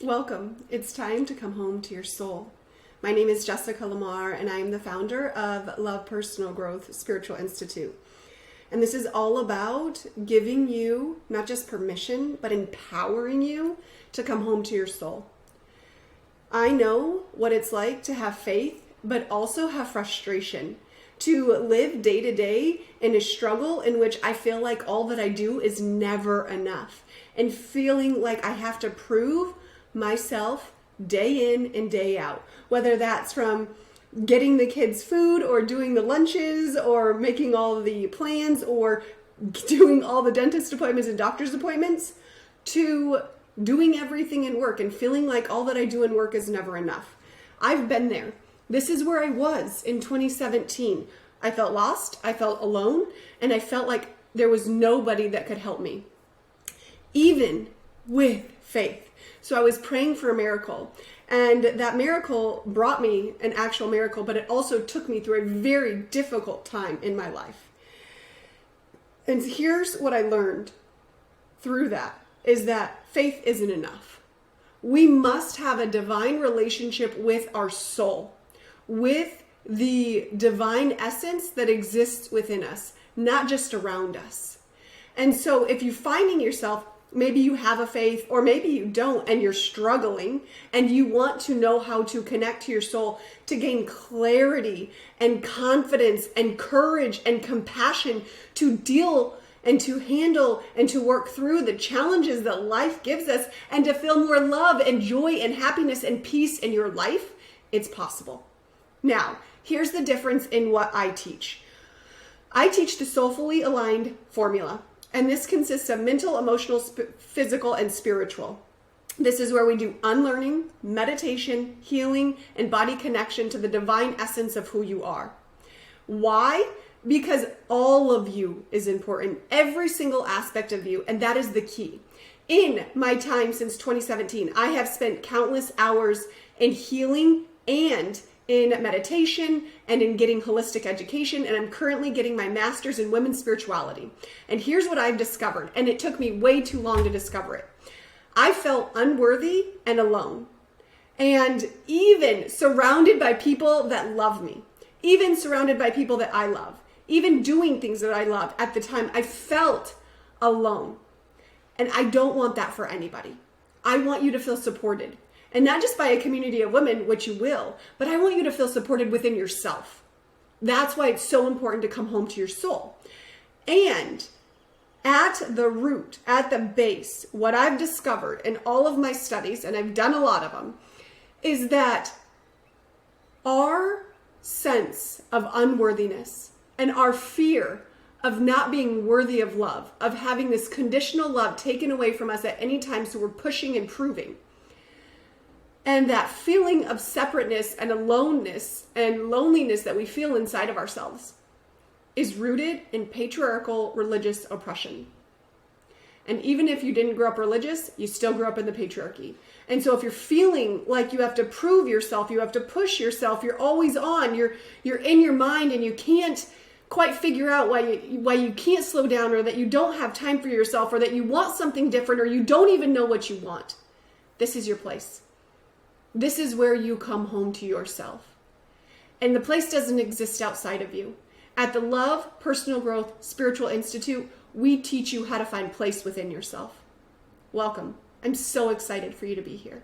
Welcome. It's time to come home to your soul. My name is Jessica LaMarre, and I am the founder of Love Personal Growth Spiritual Institute. And this is all about giving you not just permission, but empowering you to come home to your soul. I know what it's like to have faith, but also have frustration, to live day to day in a struggle in which I feel like all that I do is never enough, and feeling like I have to prove myself day in and day out, whether that's from getting the kids food or doing the lunches or making all the plans or doing all the dentist appointments and doctor's appointments, to doing everything in work and feeling like all that I do in work is never enough. I've been there. This is where I was in 2017. I felt lost, I felt alone, and I felt like there was nobody that could help me, even with faith. So I was praying for a miracle, and that miracle brought me an actual miracle, but it also took me through a very difficult time in my life. And here's what I learned through that, is that faith isn't enough. We must have a divine relationship with our soul, with the divine essence that exists within us, not just around us. And so if you're finding yourself, maybe you have a faith or maybe you don't, and you're struggling and you want to know how to connect to your soul to gain clarity and confidence and courage and compassion to deal and to handle and to work through the challenges that life gives us, and to feel more love and joy and happiness and peace in your life, it's possible. Now, here's the difference in what I teach. I teach the Soulfully Aligned Formula, and this consists of mental, emotional, physical, and spiritual. This is where we do unlearning, meditation, healing, and body connection to the divine essence of who you are. Why? Because all of you is important, every single aspect of you, and that is the key. In my time since 2017, I have spent countless hours in healing and in meditation and in getting holistic education, and I'm currently getting my master's in women's spirituality. And here's what I've discovered, and it took me way too long to discover it. I felt unworthy and alone, and even surrounded by people that love me, even surrounded by people that I love, even doing things that I love at the time, I felt alone. And I don't want that for anybody. I want you to feel supported. And not just by a community of women, which you will, but I want you to feel supported within yourself. That's why it's so important to come home to your soul. And at the root, at the base, what I've discovered in all of my studies, and I've done a lot of them, is that our sense of unworthiness and our fear of not being worthy of love, of having this conditional love taken away from us at any time, so we're pushing and proving, and that feeling of separateness and aloneness and loneliness that we feel inside of ourselves is rooted in patriarchal religious oppression. And even if you didn't grow up religious, you still grew up in the patriarchy. And so if you're feeling like you have to prove yourself, you have to push yourself, you're always on, you're in your mind, and you can't quite figure out why you can't slow down, or that you don't have time for yourself, or that you want something different, or you don't even know what you want, this is your place. This is where you come home to yourself. And the place doesn't exist outside of you. At the Love Personal Growth Spiritual Institute, we teach you how to find place within yourself. Welcome. I'm so excited for you to be here.